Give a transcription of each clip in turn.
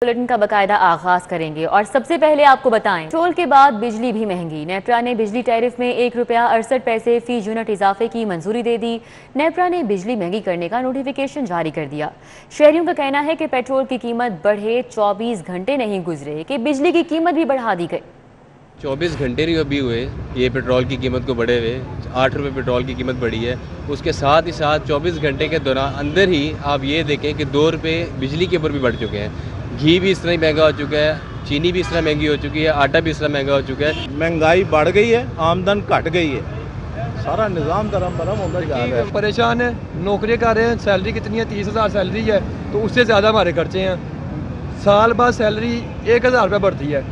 Bulletin का बाकायदा आगाज करेंगे और सबसे पहले आपको बताएं पेट्रोल के बाद बिजली भी महंगी। नेपरा ने बिजली टैरिफ में ₹1.68 फी यूनिट इजाफे की मंजूरी दे दी। नेपरा ने बिजली महंगी करने का नोटिफिकेशन जारी कर दिया। शहरियों का कहना है कि पेट्रोल की कीमत बढ़े 24 घंटे नहीं गुजरे कि बिजली की कीमत भी बढ़ा दी गई। 24 घंटे नहीं अभी हुए ये पेट्रोल की कीमत को बढ़े हुए 8 रुपये पेट्रोल की कीमत बढ़ी है। उसके साथ ही साथ 24 घंटे के दौरान अंदर ही आप ये देखें कि 2 रुपये बिजली के ऊपर भी बढ़ चुके हैं। घी भी इस तरह महंगा हो चुका है, चीनी भी इस तरह महंगी हो चुकी है, आटा भी इस तरह महंगा हो चुका है। महंगाई बढ़ गई है, आमदन घट गई है, सारा निज़ाम दरम बरम होता जा रहा है। परेशान है, नौकरी कर रहे हैं, सैलरी कितनी है, 30,000 सैलरी है तो उससे ज़्यादा हमारे खर्चे हैं। साल बाद सैलरी 1,000 रुपये बढ़ती है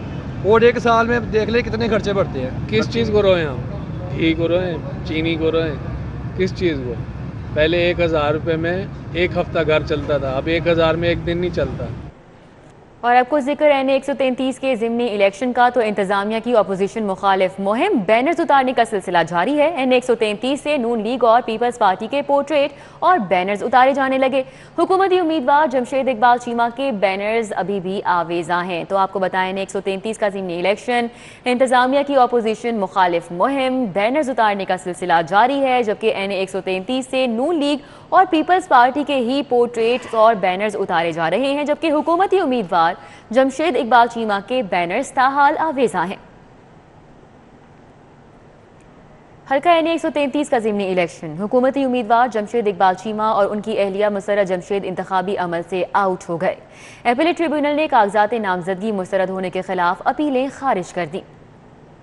और एक साल में देख ले कितने खर्चे बढ़ते हैं। किस चीज़ को रोएं हम? घी को रोएं, चीनी को रोएं, किस चीज़ को? पहले 1,000 रुपये में एक हफ्ता घर चलता था, अब 1,000 में एक दिन नहीं चलता। और आपको जिक्र NA 133 के ज़िमनी इलेक्शन का तो इंतजामिया की अपोजिशन मुखालिफ मुहिम बैनर्स उतारने का सिलसिला जारी है। NA 133 से नून लीग और पीपल्स पार्टी के पोर्ट्रेट और बैनर्स उतारे जाने लगे। हुकूमती उम्मीदवार जमशेद इकबाल चीमा के बैनर्स अभी भी आवेजा हैं। तो आपको बताएं NA 133 का ज़िमनी इलेक्शन, इंतजामिया की अपोजिशन मुखालिफ मुहिम, बैनर्स उतारने का सिलसिला जारी है, जबकि NA 133 से नून लीग और पीपल्स पार्टी के ही पोर्ट्रेट्स और बैनर्स उतारे जा रहे हैं, जबकि हुकूमती उम्मीदवार जमशेद इकबाल चीमा के बैनर्स ताहाल आवेजा हैं। हल्का NA 133 का ज़िमनी इलेक्शन, हुकूमती उम्मीदवार जमशेद इकबाल चीमा और उनकी अहलिया मुसर्रत जमशेद इंतखाबी अमल से आउट हो गए। एपीलेट ट्रिब्यूनल ने कागजात नामजदगी मुस्तरद होने के खिलाफ अपीलें खारिज कर दी।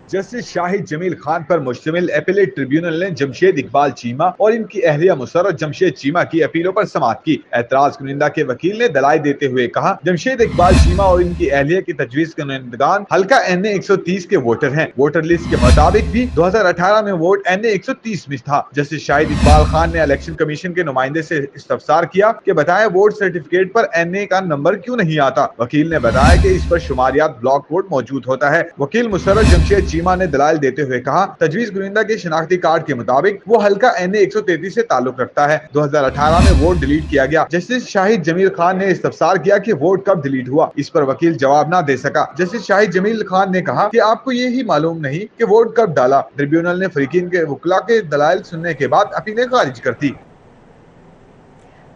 जस्टिस शाहिद जमील खान पर मुश्तमिल एपीलेट ट्रिब्यूनल ने जमशेद इकबाल चीमा और इनकी अहलिया मुसर्रत जमशेद चीमा की अपीलों पर समाअत की। एतराज कुनिंदा के वकील ने दलाइल देते हुए कहा, जमशेद इकबाल चीमा और इनकी अहलिया की तजवीज़ कुनिंदगान हल्का NA 130 के वोटर हैं। वोटर लिस्ट के मुताबिक भी 2018 में वोट NA 130 में था। जस्टिस शाहिद इकबाल खान ने इलेक्शन कमीशन के नुमाइंदे से इस्तफसार किया कि बताएं वोट सर्टिफिकेट पर NA का नंबर क्यों नहीं आता। वकील ने बताया कि इस पर शुमारियात ब्लॉक वोट मौजूद होता है। वकील मुसर्रत जमशेद चीमा ने दलाइल देते हुए कहा, तजवीज कुनिंदा के शनाख्ती कार्ड के मुताबिक वो हल्का NA 133 से ताल्लुक रखता है। 2018 में वोट डिलीट किया गया। जस्टिस शाहिद जमील खान ने इस्तफसार किया कि वोट कब डिलीट हुआ। इस पर वकील जवाब न दे सका। जस्टिस शाहिद जमील खान ने कहा कि आपको ये ही मालूम नहीं कि वोट कब डाला। ट्रिब्यूनल ने फरीकीन के वकला के दलाइल सुनने के बाद अपीलें खारिज कर दी।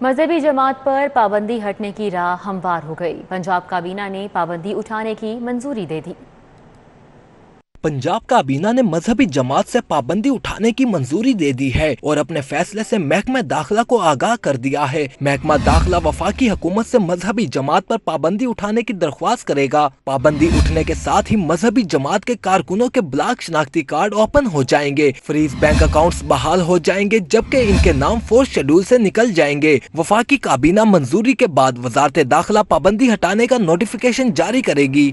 मजहबी जमात पर पाबंदी हटने की राह हमवार हो गई। पंजाब काबीना ने पाबंदी उठाने की मंजूरी दे दी। पंजाब काबीना ने मजहबी जमात से पाबंदी उठाने की मंजूरी दे दी है और अपने फैसले से महकमा दाखिला को आगाह कर दिया है। महकमा दाखिला वफाकी हुकूमत से मजहबी जमात पर पाबंदी उठाने की दरख्वास्त करेगा। पाबंदी उठने के साथ ही मजहबी जमात के कारकुनों के ब्लॉक शनाख्ती कार्ड ओपन हो जाएंगे, फ्रीज बैंक अकाउंट्स बहाल हो जाएंगे, जबकि इनके नाम फोर्स शेड्यूल से निकल जाएंगे। वफाकी काबीना मंजूरी के बाद वजारत दाखिला पाबंदी हटाने का नोटिफिकेशन जारी करेगी।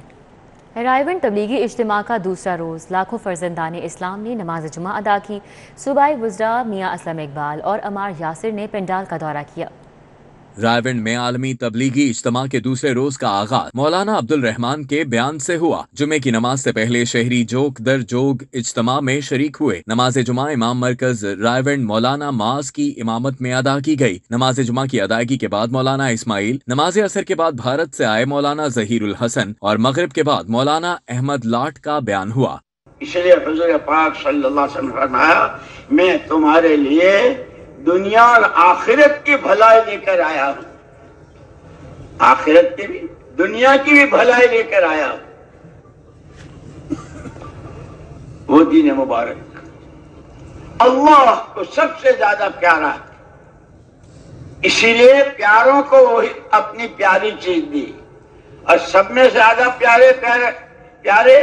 रायवन तबलीगी इज्तिमा का दूसरा रोज लाखों फर्जंदान इस्लाम ने नमाज जुमा अदा की। सूबाई वज़रा मियां असलम इकबाल और अमार यासिर ने पंडाल का दौरा किया। रायवन में आलमी तबलीगी इज्तिमा के दूसरे रोज का आगाज मौलाना अब्दुल रहमान के बयान से हुआ। जुमे की नमाज से पहले शहरी जोक दर जोग इज्तिमा में शरीक हुए। नमाज जुमा इमाम मरकज रायवन मौलाना माज की इमामत में अदा की गई। नमाज जुमा की अदायगी के बाद मौलाना इस्माइल, नमाज असर के बाद भारत से आए मौलाना जहीरुल हसन और मगरिब के बाद मौलाना अहमद लाट का बयान हुआ। इसलिए हुजूर पाक सल्लल्लाहु अलैहि वसल्लम फरमाया, मैं तुम्हारे लिए दुनिया और आखिरत की भलाई लेकर आया हूं, आखिरत की भी दुनिया की भी भलाई लेकर आया हूं। वो दीन मुबारक अल्लाह को सबसे ज्यादा प्यारा है, इसीलिए प्यारों को वही अपनी प्यारी चीज दी और सब में ज्यादा प्यारे प्यारे प्यारे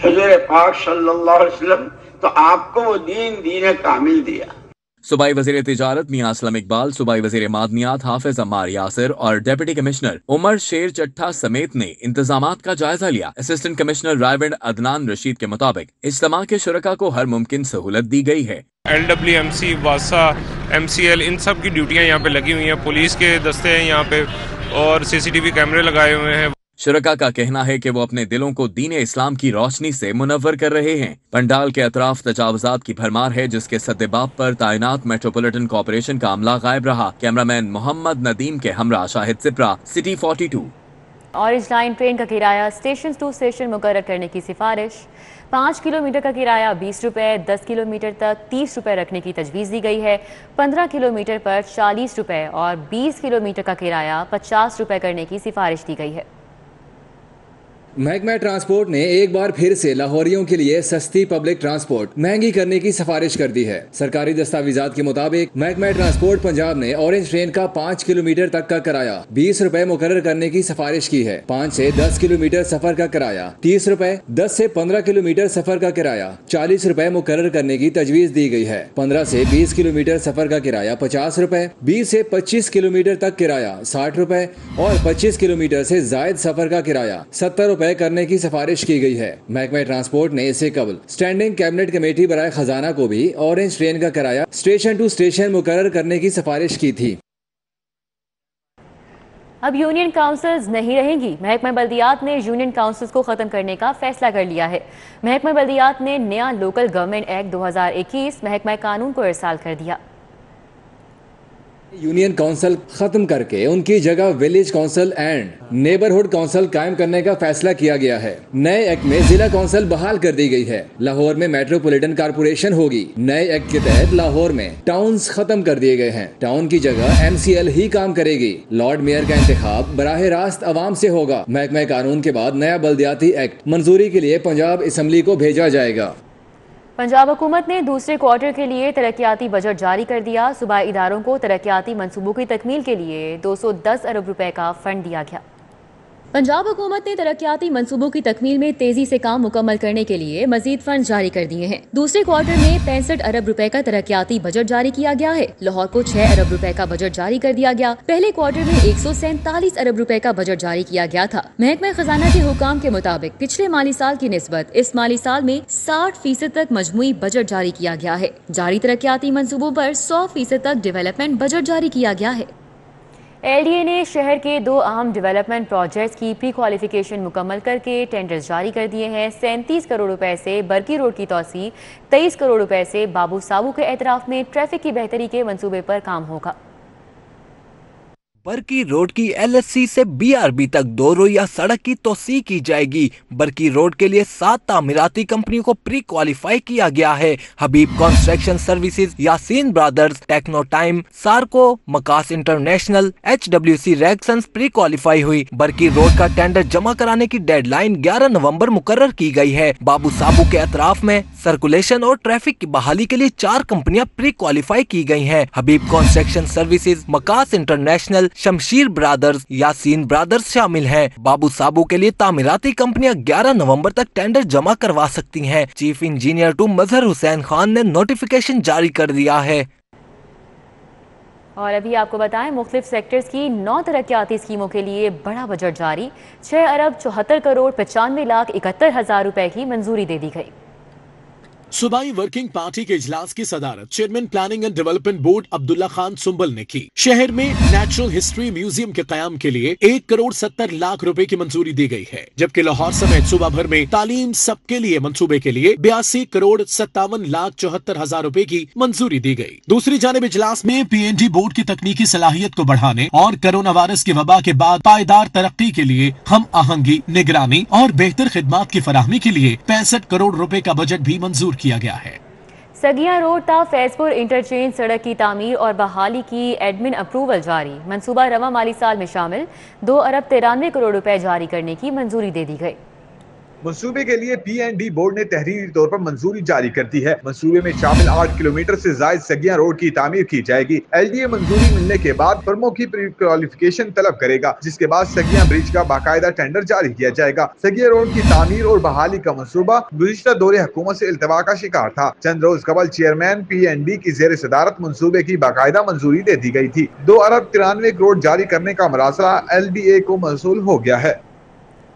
हुजूर पाक सल्लल्लाहु अलैहि वसल्लम, तो आपको वो दीन कामिल दिया। सूबाई वज़ीर तिजारत मियां असलम इकबाल, सूबाई वज़ीर मादनियात हाफिज अम्मार यासिर और डिप्टी कमिश्नर उमर शेर चट्टा समेत ने इंतजामात का जायजा लिया। असिस्टेंट कमिश्नर रायवन अदनान रशीद के मुताबिक इज्तिमा के शुरका को हर मुमकिन सहूलत दी गई है। LWMC, वासा, MCL इन सब की ड्यूटियाँ यहाँ पे लगी हुई हैं। पुलिस के दस्ते हैं यहाँ पे और CCTV कैमरे लगाए हुए हैं। शुरका का कहना है कि वो अपने दिलों को दीन इस्लाम की रोशनी से मुनव्वर कर रहे हैं। पंडाल के अतराफ तजावुजात की भरमार है, जिसके सद्देबाब पर तैनात मेट्रोपॉलिटन कॉर्पोरेशन का अमला गायब रहा। कैमरामैन मोहम्मद नदीम के हमरा Shahid Shipra, city 42। Orange line train का किराया स्टेशन टू स्टेशन मुकर्रर करने की सिफारिश। 5 किलोमीटर का किराया 20 रुपये, 10 किलोमीटर तक 30 रुपये रखने की तजवीज़ दी गई है। 15 किलोमीटर पर 40 रुपये और 20 किलोमीटर का किराया 50 रुपये करने की सिफारिश दी गई है। महकमा ट्रांसपोर्ट ने एक बार फिर से लाहौरियों के लिए सस्ती पब्लिक ट्रांसपोर्ट महंगी करने की सिफारिश कर दी है। सरकारी दस्तावेजात के मुताबिक महकमा ट्रांसपोर्ट पंजाब ने ऑरेंज ट्रेन का 5 किलोमीटर तक का किराया 20 रुपए मुकर्रर करने की सिफारिश की है। 5 से 10 किलोमीटर सफर का किराया 30 रुपए, 10 से 15 किलोमीटर सफर का किराया 40 रुपए मुकर्रर करने की तजवीज दी गई है। 15 से 20 किलोमीटर सफर का किराया 50 रुपए, 20 से 25 किलोमीटर तक किराया 60 रुपए और 25 किलोमीटर से जायद सफर का किराया 70 रुपए करने की सिफारिश की गई है। महकमा ट्रांसपोर्ट ने इससे कबल स्टैंडिंग कैबिनेट कमेटी बराए खजाना को भी ऑरेंज ट्रेन का किराया स्टेशन टू स्टेशन मुकर्रर करने की सिफारिश की थी। अब यूनियन काउंसिल्स नहीं रहेंगी। महकमा बल्दियात ने यूनियन काउंसिल्स को खत्म करने का फैसला कर लिया है। महकमा बल्दियात ने नया लोकल गवर्नमेंट एक्ट 2021 महकमा कानून को इरसाल कर दिया। यूनियन काउंसिल खत्म करके उनकी जगह village council and neighbourhood council कायम करने का फैसला किया गया है। नए एक्ट में जिला काउंसिल बहाल कर दी गई है। लाहौर में मेट्रोपॉलिटन कारपोरेशन होगी। नए एक्ट के तहत लाहौर में टाउन्स खत्म कर दिए गए हैं। टाउन की जगह MCL ही काम करेगी। लॉर्ड मेयर का इंतखाब बराह रास्त अवाम से होगा। महकमा कानून के बाद नया बल्दियाती एक्ट मंजूरी के लिए पंजाब असम्बली को भेजा जाएगा। पंजाब हुकूमत ने दूसरे क्वार्टर के लिए तरक्याती बजट जारी कर दिया। सूबाई इदारों को तरक्याती मंसूबों की तकमील के लिए 210 अरब रुपए का फंड दिया गया। पंजाब हुकूमत ने तरक्याती मंसूबों की तकमील में तेजी से काम मुकम्मल करने के लिए मजीद फंड जारी कर दिए हैं। दूसरे क्वार्टर में 65 अरब रुपए का तरक्याती बजट जारी किया गया है। लाहौर को 6 अरब रुपए का बजट जारी कर दिया गया। पहले क्वार्टर में 147 अरब रुपए का बजट जारी किया गया था। महकमा खजाना के हुकाम के मुताबिक पिछले माली साल की निस्बत इस माली साल में 60% तक मजमूई बजट जारी किया गया है। जारी तरक्याती मंसूबों पर 100% तक डेवलपमेंट बजट जारी किया गया है। LDA ने शहर के 2 अहम डेवलपमेंट प्रोजेक्ट्स की प्री क्वालिफिकेशन मुकम्मल करके टेंडर्स जारी कर दिए हैं। 37 करोड़ रुपए से बरकी रोड की तोसी, 23 करोड़ रुपए से बाबू साबू के एतराफ में ट्रैफिक की बेहतरी के मंसूबे पर काम होगा। बरकी रोड की LSC से BRB तक 2 रोइया सड़क की तोसी की जाएगी। बरकी रोड के लिए 7 तामीराती कंपनियों को प्री क्वालिफाई किया गया है। Habib construction services, Yasin brothers, techno time, सार्को, मकास इंटरनेशनल, HWC रैक्सन्स प्री क्वालिफाई हुई। बरकी रोड का टेंडर जमा कराने की डेडलाइन 11 नवंबर मुकर्रर की गई है। बाबू साबू के अतराफ में सर्कुलेशन और ट्रैफिक की बहाली के लिए 4 कंपनियां प्री क्वालिफाई की गई हैं। हबीब कंस्ट्रक्शन सर्विसेज, मकास international, Shamsheer brothers, Yasin brothers शामिल हैं। बाबू साबू के लिए तामीराती कंपनियां 11 नवंबर तक टेंडर जमा करवा सकती हैं। चीफ इंजीनियर टू मजहर हुसैन खान ने नोटिफिकेशन जारी कर दिया है। और अभी आपको बताएं, मुख्तलिफ सेक्टर्स की 9 तरक्याती स्कीमों के लिए बड़ा बजट जारी। 6 अरब 74 करोड़ 95 लाख 71 हजार रुपए की मंजूरी दे दी गई। सूबाई वर्किंग पार्टी के इजलास की सदारत chairman planning and development board Abdullah Khan Sumbal ने की। शहर में नेचुरल हिस्ट्री म्यूजियम के कयाम के लिए 1 करोड़ 70 लाख रुपए की मंजूरी दी गई है, जबकि लाहौर समेत सूबा भर में तालीम सबके लिए मंसूबे के लिए 82 करोड़ 57 लाख 74 हजार रुपए की मंजूरी दी गई। दूसरी जानिब इजलास में PND बोर्ड की तकनीकी सलाहियत को बढ़ाने और कोरोना वायरस की वबा के बाद पायदार तरक्की के लिए हम आहंगी, निगरानी और बेहतर खिदमात की फराहमी के लिए 65 करोड़ रुपए का बजट भी मंजूर किया गया है। सगिया रोड ता फैजपुर इंटरचेंज सड़क की तामीर और बहाली की एडमिन अप्रूवल जारी। मंसूबा रवा माली साल में शामिल 2 अरब 93 करोड़ रुपए जारी करने की मंजूरी दे दी गई। मंसूबे के लिए PND बोर्ड ने तहरीरी तौर पर मंजूरी जारी कर दी है। मंसूबे में शामिल 8 किलोमीटर से जायद सगिया रोड की तामीर की जाएगी। LDA मंजूरी मिलने के बाद फर्मों की प्री क्वालिफिकेशन तलब करेगा, जिसके बाद सगिया ब्रिज का बाकायदा टेंडर जारी किया जाएगा। सगिया रोड की तामीर और बहाली का मंसूबा गुज़िश्ता दौरे हुकूमत से इल्तवा का शिकार था। चंद रोज कबल चेयरमैन PND की जेर सदारत मंसूबे की बाकायदा मंजूरी दे दी गई थी। 2 अरब 93 करोड़ जारी करने का मरासला LDA को मौसूल हो गया है।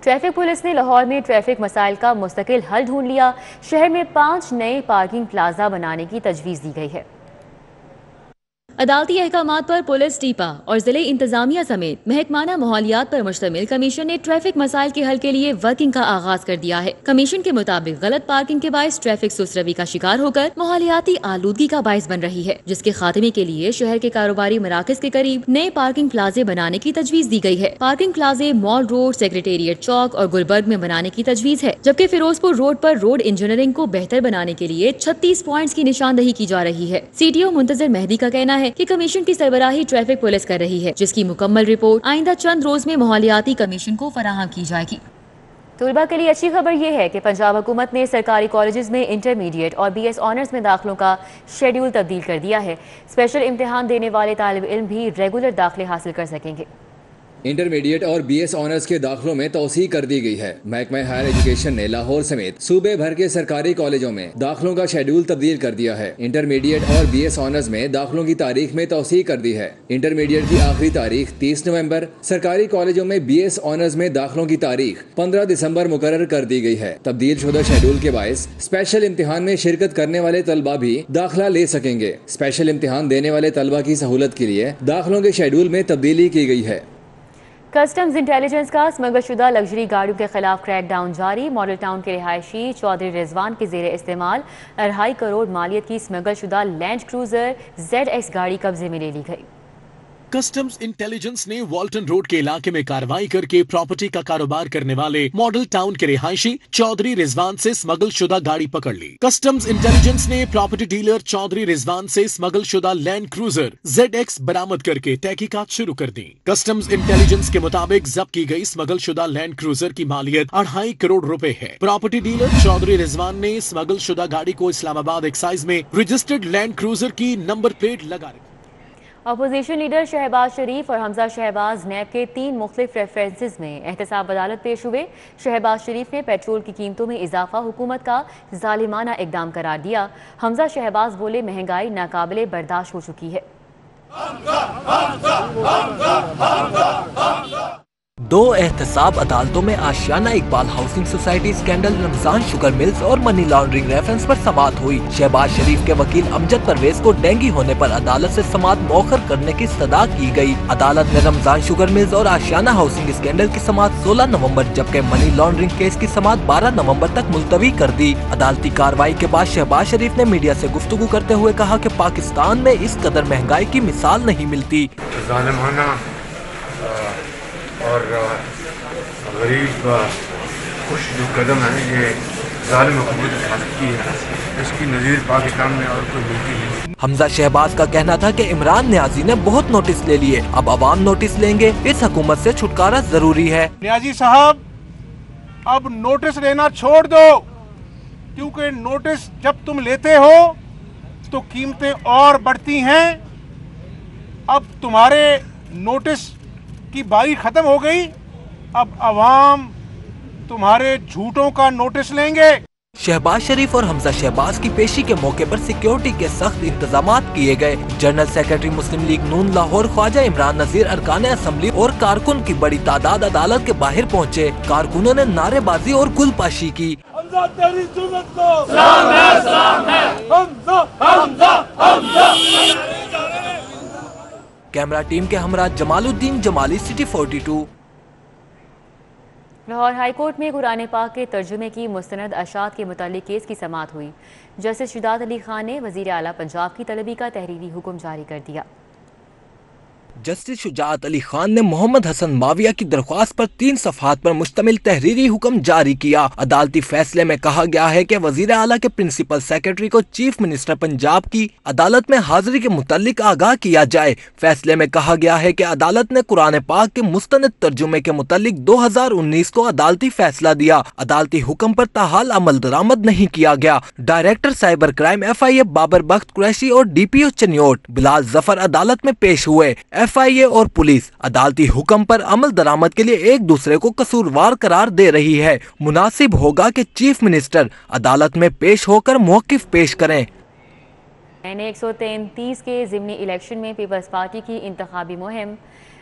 ट्रैफिक पुलिस ने लाहौर में ट्रैफिक मसाइल का मुस्तकिल हल ढूंढ लिया। शहर में 5 नए पार्किंग प्लाजा बनाने की तजवीज़ दी गई है। عدالتی احکامات پر پولیس ٹیپا اور ضلعی انتظامیہ سمیت محکمانہ ماحولیات پر مشتمل کمیشن نے ٹریفک مسائل کے حل کے لیے ورکنگ کا آغاز کر دیا ہے۔ کمیشن کے مطابق غلط پارکنگ کے باعث ٹریفک سست روی کا شکار ہو کر ماحولیاتی آلودگی کا باعث بن رہی ہے، جس کے خاتمے کے لیے شہر کے کاروباری مراکز کے قریب نئے پارکنگ پلازے بنانے کی تجویز دی گئی ہے۔ پارکنگ پلازے مال روڈ، سیکریٹریٹ چوک اور گلبرگ میں بنانے کی تجویز ہے، جبکہ فیروز پور روڈ پر روڈ انجینئرنگ کو بہتر بنانے کے لیے 36 پوائنٹس کی نشاندہی کی جا رہی ہے۔ سی ٹی او منتظر مہدی کا کہنا ہے کہ کمیشن کی سربراہی ٹریفک پولیس کر رہی ہے، جس کی مکمل رپورٹ آئندہ چند روز میں ماحولیاتی کمیشن کو فراہم کی جائے گی۔ طلباء کے لیے اچھی خبر یہ ہے کہ پنجاب حکومت نے سرکاری کالجز میں انٹرمیڈیٹ اور بی ایس آنرز میں داخلوں کا شیڈول تبدیل کر دیا ہے۔ اسپیشل امتحان دینے والے طالب علم بھی ریگولر داخلے حاصل کر سکیں گے۔ انٹرمیڈیٹ اور بی ایس آنرز کے داخلوں میں توسیع کر دی گئی ہے۔ محکمہ ہائر ایجوکیشن نے لاہور سمیت صوبے بھر کے سرکاری کالجوں میں داخلوں کا شیڈول تبدیل کر دیا ہے۔ انٹرمیڈیٹ اور بی ایس آنرز میں داخلوں کی تاریخ میں توسیع کر دی ہے۔ انٹرمیڈیٹ کی آخری تاریخ 30 نومبر، سرکاری کالجوں میں بی ایس آنرز میں داخلوں کی تاریخ 15 دسمبر مقرر کر دی گئی ہے۔ تبدیل شدہ شیڈول کے باعث اسپیشل امتحان میں شرکت کرنے والے طلبہ بھی داخلہ لے سکیں گے۔ اسپیشل امتحان دینے والے طلبہ کی سہولت کے لیے داخلوں کے شیڈول میں تبدیلی کی گئی ہے۔ کسٹمز انٹیلیجنس کا اسمگل شدہ لگژری گاڑیوں کے خلاف کریک ڈاؤن جاری۔ ماڈل ٹاؤن کے رہائشی چودھری رضوان کے زیر استعمال 2.5 کروڑ مالیت کی اسمگل شدہ لینڈ کروزر ZX گاڑی قبضے میں لے لی گئی۔ کسٹمز انٹیلیجنس نے والٹن روڈ کے علاقے میں کارروائی کر کے پراپرٹی کا کاروبار کرنے والے ماڈل ٹاؤن کے رہائشی چودھری رضوان سے اسمگل شدہ گاڑی پکڑ لی۔ کسٹمز انٹیلیجنس نے پراپرٹی ڈیلر چودھری رضوان سے اسمگل شدہ لینڈ کروزر ZX برآمد کر کے تحقیقات شروع کر دی۔ کسٹمز انٹیلیجنس کے مطابق ضبط کی گئی اسمگل شدہ لینڈ کروزر کی مالیت 2.5 کروڑ روپے ہے۔ پراپرٹی ڈیلر چودھری رضوان نے اسمگل شدہ گاڑی کو اسلام آباد ایکسائز میں رجسٹرڈ لینڈ کروزر کی نمبر پلیٹ لگا رکھی۔ اپوزیشن لیڈر شہباز شریف اور حمزہ شہباز نیب کے 3 مختلف ریفرنسز میں احتساب عدالت پیش ہوئے۔ شہباز شریف نے پیٹرول کی قیمتوں میں اضافہ حکومت کا ظالمانہ اقدام قرار دیا۔ حمزہ شہباز بولے مہنگائی ناقابل برداشت ہو چکی ہے۔ 2 احتساب عدالتوں میں Ashiana Iqbal housing society scandal, Ramzan sugar mills اور منی لانڈرنگ ریفرنس پر سماعت ہوئی۔ شہباز شریف کے وکیل امجد پرویز کو ڈینگی ہونے پر عدالت سے سماعت مؤخر کرنے کی استدعا کی گئی۔ عدالت نے رمضان شوگر ملز اور آشیانہ ہاؤسنگ اسکینڈل کی سماعت 16 نومبر جبکہ منی لانڈرنگ کیس کی سماعت 12 نومبر تک ملتوی کر دی۔ عدالتی کارروائی کے بعد شہباز شریف نے میڈیا سے گفتگو کرتے ہوئے کہا کہ پاکستان میں اس قدر مہنگائی کی مثال نہیں ملتی۔ ظالمانہ اور غریب خوش جو قدم ہے یہ ظالم حکومت اٹھا سکتی ہے، اس کی نظیر پاکستان میں اور کوئی ملتی نہیں۔ حمزہ شہباز کا کہنا تھا کہ عمران نیازی نے بہت نوٹس لے لیے، اب عوام نوٹس لیں گے، اس حکومت سے چھٹکارا ضروری ہے۔ نیازی صاحب اب نوٹس لینا چھوڑ دو، کیونکہ نوٹس جب تم لیتے ہو تو قیمتیں اور بڑھتی ہیں۔ اب تمہارے نوٹس کی باری ختم ہو گئی، اب عوام تمہارے جھوٹوں کا نوٹس لیں گے۔ شہباز شریف اور حمزہ شہباز کی پیشی کے موقع پر سیکیورٹی کے سخت انتظامات کیے گئے۔ جنرل سیکرٹری مسلم لیگ نون لاہور خواجہ عمران نذیر، ارکان اسمبلی اور کارکن کی بڑی تعداد عدالت کے باہر پہنچے۔ کارکنوں نے نعرے بازی اور گل پاشی کی۔ حمزہ تیری سنت کو سلام ہے، سلام ہے، حمزہ حمزہ حمزہ۔ کیمرہ ٹیم کے ہمراہ جمال الدین جمالی، سٹی 42۔ لاہور ہائی کورٹ میں قرآن پاک کے ترجمے کی مستند اشاعت کے متعلق کیس کی سماعت ہوئی۔ جسٹس شجاعت علی خان نے وزیر اعلیٰ پنجاب کی طلبی کا تحریری حکم جاری کر دیا۔ جسٹس شجاعت علی خان نے محمد حسن معاویہ کی درخواست پر 3 صفحات پر مشتمل تحریری حکم جاری کیا۔ عدالتی فیصلے میں کہا گیا ہے کہ وزیر اعلیٰ کے پرنسپل سیکرٹری کو چیف منسٹر پنجاب کی عدالت میں حاضری کے متعلق آگاہ کیا جائے۔ فیصلے میں کہا گیا ہے کہ عدالت نے قرآن پاک کے مستند ترجمے کے متعلق 2019 کو عدالتی فیصلہ دیا۔ عدالتی حکم پر تاحال عمل درآمد نہیں کیا گیا۔ Director cyber crime FIA Babar بخت قریشی اور DPO چنیوٹ بلال ظفر عدالت میں پیش ہوئے۔ FIA اور پولیس عدالتی حکم پر عمل درآمد کے لیے ایک دوسرے کو قصوروار قرار دے رہی ہے۔ مناسب ہوگا کہ چیف منسٹر عدالت میں پیش ہو کر موقف پیش کریں۔ N133 کے ضمنی الیکشن میں پیپلز پارٹی کی انتخابی مہم،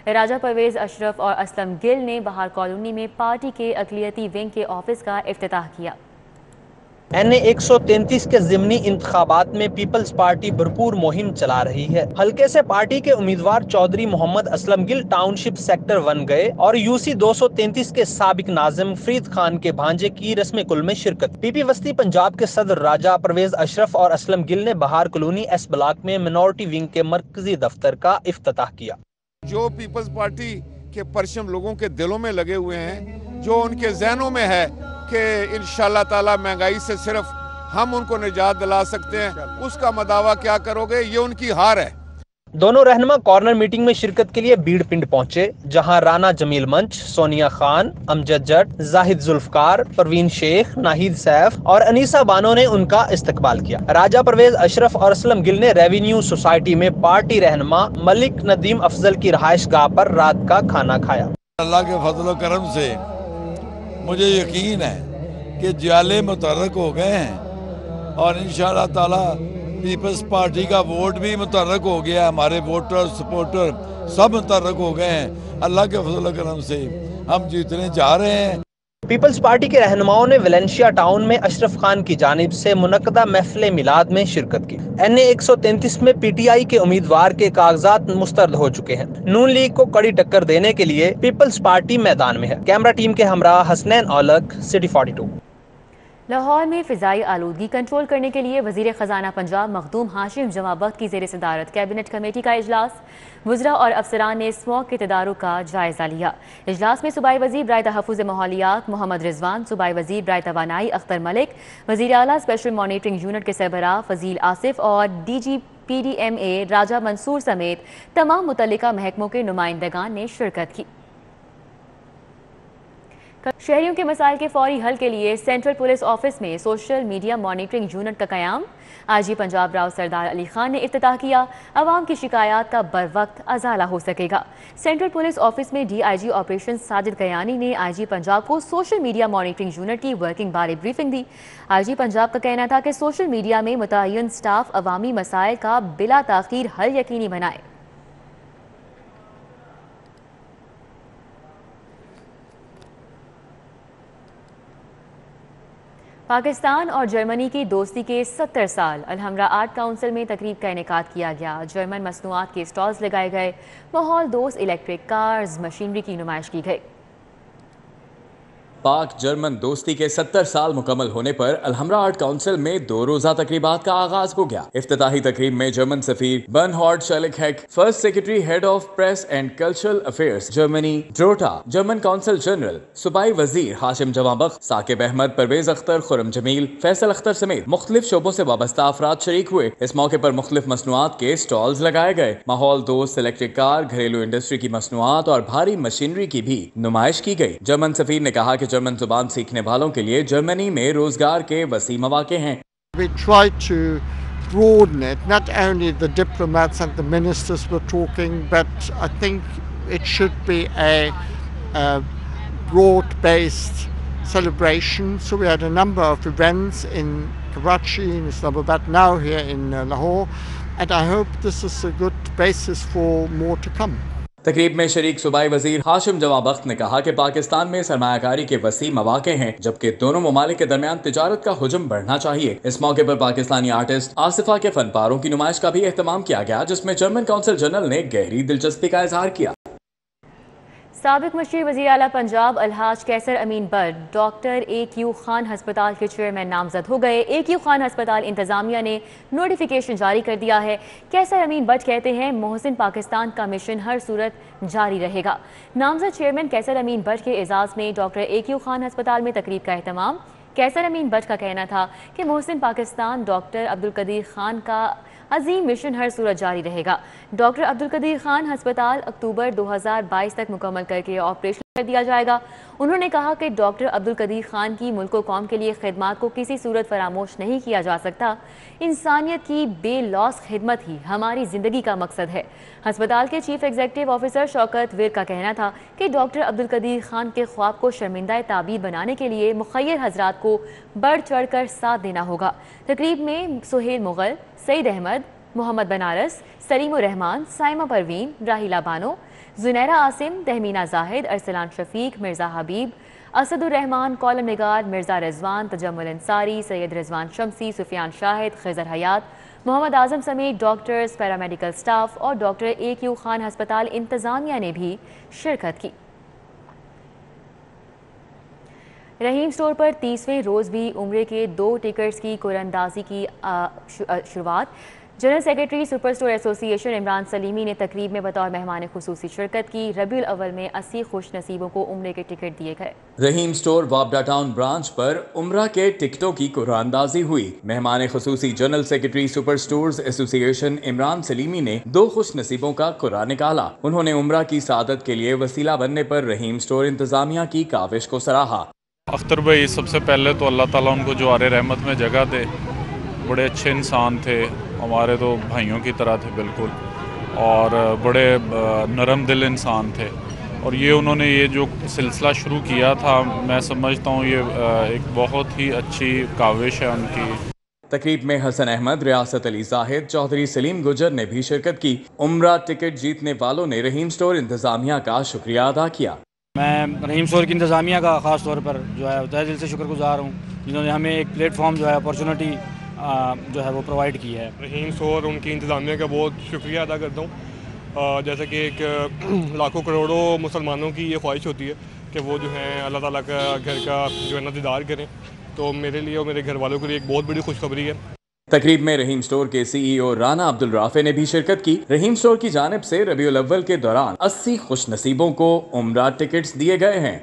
راجہ پرویز اشرف اور اسلم گل نے بہار کالونی میں پارٹی کے اقلیتی ونگ کے آفس کا افتتاح کیا۔ NA-133 के ज़िमनी इंतखाबात में पीपल्स पार्टी भरपूर मुहिम चला रही है। हल्के से पार्टी के उम्मीदवार चौधरी मोहम्मद असलम गिल टाउनशिप सेक्टर 1 गए और UC 233 के साबिक नाजिम फरीद खान के भांजे की रस्म कुल में शिरकत। PP वस्ती पंजाब के सदर राजा परवेज अशरफ और असलम गिल ने बहार कॉलोनी S ब्लॉक में मिनॉरिटी विंग के मरकजी दफ्तर का इफ्तिताह किया। जो पीपल्स पार्टी के परचम लोगों के दिलों में लगे हुए हैं, जो उनके जहनों में है कि इंशाअल्लाह ताला महंगाई से सिर्फ हम उनको निजात दिला सकते हैं, उसका मदावा क्या करोगे, ये उनकी हार है। दोनों रहनुमा कॉर्नर मीटिंग में शिरकत के लिए बीड़ पिंड पहुंचे, जहां राना जमील मंच, सोनिया खान, अमजद जट, जाहिद जुल्फकार, परवीन शेख, नाहिद सैफ और अनीसा बानो ने उनका इस्तकबाल किया। राजा परवेज अशरफ और असलम गिल ने रेवेन्यू सोसाइटी में पार्टी रहनुमा मलिक नदीम अफजल की रहायश गाह पर रात का खाना खाया। अल्लाह के फजल करम से मुझे यकीन है कि जाले मुतहर्रिक हो गए हैं और इंशाअल्लाह ताला पीपल्स पार्टी का वोट भी मुतहर्रिक हो गया। हमारे वोटर सपोर्टर सब मुतहर्रिक हो गए हैं। अल्लाह के फजल करम से हम जीतने जा रहे हैं। पीपल्स पार्टी के रहनुमाओं ने वेलेंशिया टाउन में अशरफ खान की जानिब से मुनक्कदा महफिल मिलाद में शिरकत की। NA-133 में PTI के उम्मीदवार के कागजात मुस्तरद हो चुके हैं। नून लीग को कड़ी टक्कर देने के लिए पीपल्स पार्टी मैदान में है। कैमरा टीम के हमरा हसनैन औलख, सिटी 42। लाहौर में फ़िज़ाई आलूदगी कंट्रोल करने के लिए वज़ीर ख़जाना पंजाब मखदूम हाशिम जमाबख्त की ज़ेर सदारत कैबिनेट कमेटी का इजलास। वज़रा और अफसरान ने स्मॉग के तदारुक का जायज़ा लिया। इजलास में सूबाई वज़ीर बराए तहफ़्फ़ुज़ माहौलियात मोहम्मद रिजवान, सूबाई वज़ीर बराए तवानाई अख्तर मलिक, वज़ीर आला स्पेशल मॉनिटरिंग यूनिट के सरबराह फजील आसिफ और DG PDMA राजा मंसूर समेत तमाम मुतल्लिका महकमों के नुमाइंदगान ने शिरकत की। शहरियों के मसाइल के फौरी हल के लिए सेंट्रल पुलिस ऑफिस में सोशल मीडिया मॉनिटरिंग यूनिट का क़याम। IG पंजाब राव सरदार अली खान ने इफ्तिताह किया। आवाम की शिकायत का बर वक्त अजाला हो सकेगा। सेंट्रल पुलिस ऑफिस में DIG ऑपरेशन साजिद कयानी ने IG पंजाब को सोशल मीडिया मॉनिटरिंग यूनिट की वर्किंग बारे ब्रीफिंग दी। IG पंजाब का कहना था कि सोशल मीडिया में मुतय्यन स्टाफ अवामी मसाइल का बिला ताख़ीर हल यकीनी बनाए। पाकिस्तान और जर्मनी की दोस्ती के 70 साल अलहमरा आर्ट काउंसिल में तकरीब का इनेकाद किया गया। जर्मन मसनूआत के स्टॉल्स लगाए गए। माहौल दोस्त इलेक्ट्रिक कार्स, मशीनरी की नुमाइश की गई। पाक जर्मन दोस्ती के 70 साल मुकम्मल होने पर अलहमरा आर्ट काउंसिल में 2 रोजा तकरीबात का आगाज हो गया। इफ्तिताही तकरीब में जर्मन सफीर बर्नहार्ड शर्लिकहेक, first secretary head of press and cultural affairs Germany ड्रोटा, जर्मन काउंसिल जनरल, सूबाई वजीर हाशिम जमाबख्त, साकिब अहमद, परवेज अख्तर, खुरम जमील, फैसल अख्तर समेत मुख्तलिफ शोबों से वाबस्ता अफराद शरीक हुए। इस मौके पर मुख्तलिफ मसनूआत के स्टॉल्स लगाए गए। माहौल दोस्त इलेक्ट्रिक कार, घरेलू इंडस्ट्री की मसनूआत और भारी मशीनरी की भी नुमाइश की गई। जर्मन सफीर ने कहा कि जर्मन जुबान सीखने वालों के लिए जर्मनी में रोजगार के वसी मौके हैं। We tried to broaden it. Not only the diplomats and the ministers were talking, but I think it should be a broad-based celebration. So we had a number of events in Karachi, in Islamabad, now here in Lahore, and I hope this is a good basis for more to come. तकरीब में शरीक सूबाई वजीर हाशिम जमाबख्त ने कहा कि पाकिस्तान में सरमायाकारी के वसी मौके हैं, जबकि दोनों ममालिक के दरमियान तिजारत का हुजम बढ़ना चाहिए। इस मौके पर पाकिस्तानी आर्टिस्ट आसिफा के फनपारों की नुमाइश का भी एहतमाम किया गया, जिसमें जर्मन काउंसिल जनरल ने गहरी दिलचस्पी का इजहार किया। साबिक मशीर वज़ीर आला पंजाब अलहाज कैसर अमीन बट डॉक्टर AQ खान हस्पताल के चेयरमैन नामजद हो गए। AQ खान हस्पताल इंतजामिया ने नोटिफिकेशन जारी कर दिया है। कैसर अमीन बट कहते हैं मोहसिन पाकिस्तान का मिशन हर सूरत जारी रहेगा। नामजद चेयरमैन कैसर अमीन बट के एजाज़ में डॉक्टर AQ खान हस्पताल में तकरीब का एहतमाम। कैसर अमीन बट का कहना था कि मोहसिन पाकिस्तान डॉक्टर अब्दुल कदीर खान का अजीम मिशन हर सूरत जारी रहेगा। डॉक्टर अब्दुल कदीर खान हस्पताल अक्टूबर 2022 तक मुकम्मल करके ऑपरेशन कर दिया जाएगा। उन्होंने कहा कि डॉक्टर अब्दुल कदीर खान की मुल्क व कौम के लिए खिदमत को किसी सूरत फरामोश नहीं किया जा सकता। इंसानियत की बेलौस खिदमत ही हमारी ज़िंदगी का मकसद है। हस्पताल के चीफ एग्जीक्यूटिव ऑफिसर शौकत वीर का कहना था कि डॉक्टर अब्दुल कदीर खान के ख्वाब को शर्मिंदा ताबीर बनाने के लिए मुखय्यर हजरात को बढ़ चढ़ कर साथ देना होगा। तकरीब में सुहेल मुगल, सईद अहमद, मोहम्मद बनारस, सलीम रहमान, साइमा परवीन, राहिला बानो, زنیرہ آسم، تہمینہ زاہد، ارسلان شفیق، مرزا حبیب، اسد الرحمان، کالم نگار، مرزا رضوان، تجمل انصاری، سید رضوان شمسی، سفیان شاہد، خضر حیات، محمد اعظم سمیت ڈاکٹرز، پیرامیڈیکل سٹاف اور ڈاکٹر AQ خان ہسپتال انتظامیہ نے بھی شرکت کی۔ رحیم اسٹور پر 30ویں روز بھی عمرے کے 2 ٹکٹس کی قراردادی کی شروعات۔ جنرل سیکرٹری سپر اسٹور ایسوسی ایشن عمران سلیمی نے تقریب میں بطور مہمان خصوصی شرکت کی۔ ربیع الاول میں 80 خوش نصیبوں کو عمرے کے ٹکٹ دیے گئے۔ رحیم اسٹور وابڈا ٹاؤن برانچ پر عمرہ کے ٹکٹوں کی قراردادی ہوئی۔ مہمان خصوصی جنرل سیکرٹری سپر اسٹورز ایسوسی ایشن عمران سلیمی نے 2 خوش نصیبوں کا قرعہ نکالا۔ انہوں نے عمرہ کی سعادت کے لیے وسیلہ بننے پر رحیم اسٹور انتظامیہ کی کاوش کو سراہا۔ اختر بھائی سب سے پہلے تو اللہ تعالیٰ ان کو جوار رحمت میں جگہ دے، بڑے اچھے انسان تھے، ہمارے تو بھائیوں کی طرح تھے بالکل، اور بڑے نرم دل انسان تھے، اور یہ انہوں نے یہ جو سلسلہ شروع کیا تھا، میں سمجھتا ہوں یہ ایک بہت ہی اچھی کاوش ہے ان کی۔ تقریب میں حسن احمد، ریاست علی زاہد، چودھری سلیم گجر نے بھی شرکت کی۔ عمرہ ٹکٹ جیتنے والوں نے رحیم اسٹور انتظامیہ کا شکریہ ادا کیا۔ میں رحیم اسٹور کی انتظامیہ کا خاص طور پر جو ہے تہہ دل سے شکر گزار ہوں، جنہوں نے ہمیں ایک پلیٹ فارم جو ہے اپارچونٹی جو ہے وہ پرووائڈ کی ہے۔ رحیم اسٹور ان کی انتظامیہ کا بہت شکریہ ادا کرتا ہوں، جیسا کہ ایک لاکھوں کروڑوں مسلمانوں کی یہ خواہش ہوتی ہے کہ وہ جو ہیں اللہ تعالیٰ کا گھر کا جو ہے نا دیدار کریں، تو میرے لیے اور میرے گھر والوں کے لیے ایک بہت بڑی خوشخبری ہے۔ تقریب میں رحیم اسٹور کے CEO رانا عبدالرافع نے بھی شرکت کی۔ رحیم اسٹور کی جانب سے ربیع الاول کے دوران 80 خوش نصیبوں کو عمرہ ٹکٹس دیے گئے ہیں۔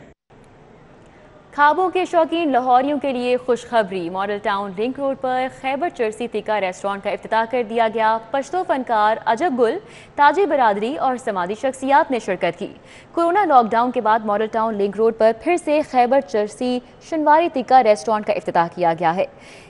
خوابوں کے شوقین لاہوریوں کے لیے خوشخبری، ماڈل ٹاؤن لنک روڈ پر خیبر چرسی تکہ ریسٹورانٹ کا افتتاح کر دیا گیا۔ پشتو فنکار عجب گل، تاجی برادری اور سماجی شخصیات نے شرکت کی۔ کورونا لاک ڈاؤن کے بعد ماڈل ٹاؤن لنک روڈ پر پھر سے خیبر چرسی شنواری تکہ ریسٹورانٹ کا افتتاح کیا گیا ہے۔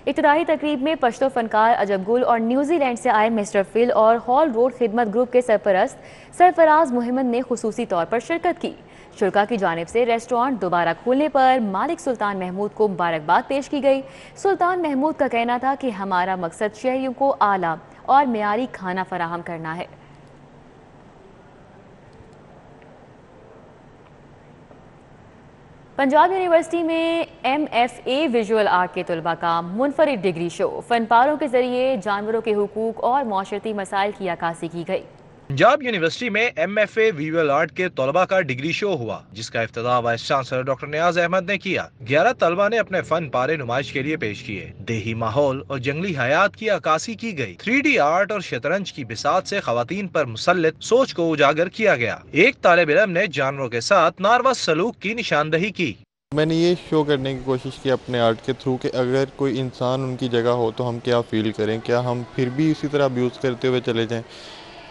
افتتاحی تقریب میں پشتو فنکار عجب گل اور نیوزی لینڈ سے آئے مسٹر فل اور ہال روڈ خدمت گروپ کے سرپرست سرفراز محمد نے خصوصی طور پر شرکت کی۔ شرکا کی جانب سے ریسٹورانٹ دوبارہ کھولنے پر مالک سلطان محمود کو مبارکباد پیش کی گئی۔ سلطان محمود کا کہنا تھا کہ ہمارا مقصد شہریوں کو اعلیٰ اور معیاری کھانا فراہم کرنا ہے۔ پنجاب یونیورسٹی میں MFA ویژول آرٹ کے طلباء کا منفرد ڈگری شو، فن پاروں کے ذریعے جانوروں کے حقوق اور معاشرتی مسائل کی عکاسی کی گئی۔ پنجاب یونیورسٹی میں MFA ویژول آرٹ کے طلباء کا ڈگری شو ہوا، جس کا افتتاح وائس چانسلر ڈاکٹر نیاز احمد نے کیا۔ 11 طلباء نے اپنے فن پارے نمائش کے لیے پیش کیے۔ دیہی ماحول اور جنگلی حیات کی عکاسی کی گئی۔ 3D آرٹ اور شطرنج کی بساط سے خواتین پر مسلط سوچ کو اجاگر کیا گیا۔ ایک طالب علم نے جانوروں کے ساتھ ناروا سلوک کی نشاندہی کی۔ میں نے یہ شو کرنے کی کوشش کی اپنے آرٹ کے تھرو کہ اگر کوئی انسان ان کی جگہ ہو تو ہم کیا فیل کریں، کیا ہم پھر بھی اسی طرح ابیوز کرتے ہوئے چلے جائیں۔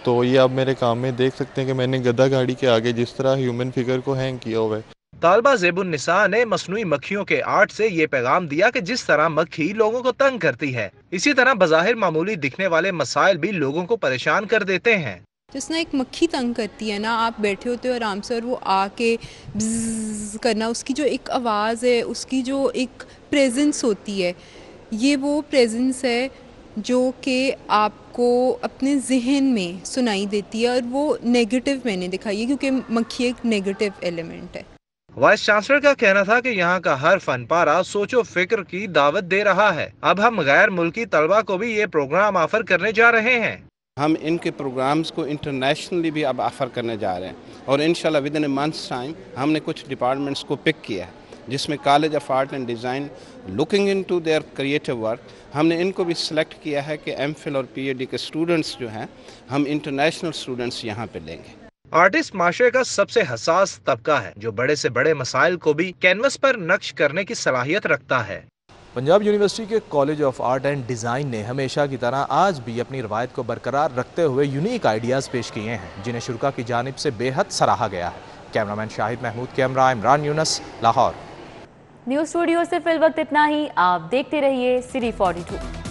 تو یہ آپ میرے کام میں دیکھ سکتے ہیں کہ میں نے گدھا گاڑی کے آگے جس طرح ہیومن فگر کو ہینگ کیا ہوا ہے۔ طالبہ زیب النساء نے مصنوعی مکھیوں کے آرٹ سے یہ پیغام دیا کہ جس طرح مکھی لوگوں کو تنگ کرتی ہے، اسی طرح بظاہر معمولی دکھنے والے مسائل بھی لوگوں کو پریشان کر دیتے ہیں۔ جس طرح ایک مکھی تنگ کرتی ہے نا، آپ بیٹھے ہوتے ہو آرام سے اور وہ آ کے بزز کرنا، اس کی جو ایک آواز ہے، اس کی جو ایک پریزنس ہوتی ہے، یہ وہ پریزنس ہے جو کہ آپ کو اپنے ذہن میں سنائی دیتی ہے، اور وہ نیگیٹو میں نے دکھائی ہے کیونکہ مکھی ایک نیگیٹو ایلیمنٹ ہے۔ وائس چانسلر کا کہنا تھا کہ یہاں کا ہر فن پارہ سوچ و فکر کی دعوت دے رہا ہے۔ اب ہم غیر ملکی طلبہ کو بھی یہ پروگرام آفر کرنے جا رہے ہیں۔ ہم ان کے پروگرامز کو انٹرنیشنلی بھی اب آفر کرنے جا رہے ہیں، اور انشاءاللہ with in a months time ہم نے کچھ ڈپارٹمنٹس کو پک کیا ہے، جس میں college of art and design looking into their creative work, ہم نے ان کو بھی سلیکٹ کیا ہے کہ MPhil اور PhD کے اسٹوڈنٹس جو ہیں ہم انٹرنیشنل اسٹوڈنٹس یہاں پہ لیں گے۔ آرٹسٹ معاشرے کا سب سے حساس طبقہ ہے، جو بڑے سے بڑے مسائل کو بھی کینوس پر نقش کرنے کی صلاحیت رکھتا ہے۔ پنجاب یونیورسٹی کے college of art and design نے ہمیشہ کی طرح آج بھی اپنی روایت کو برقرار رکھتے ہوئے یونیک آئیڈیاز پیش کیے ہیں، جنہیں شرکا کی جانب سے بے حد سراہا گیا ہے۔ کیمرامین شاہد محمود کیمرہ عمران یونس، لاہور۔ نیوز اسٹوڈیو سے فی الوقت اتنا ہی، آپ دیکھتے رہیے City 42۔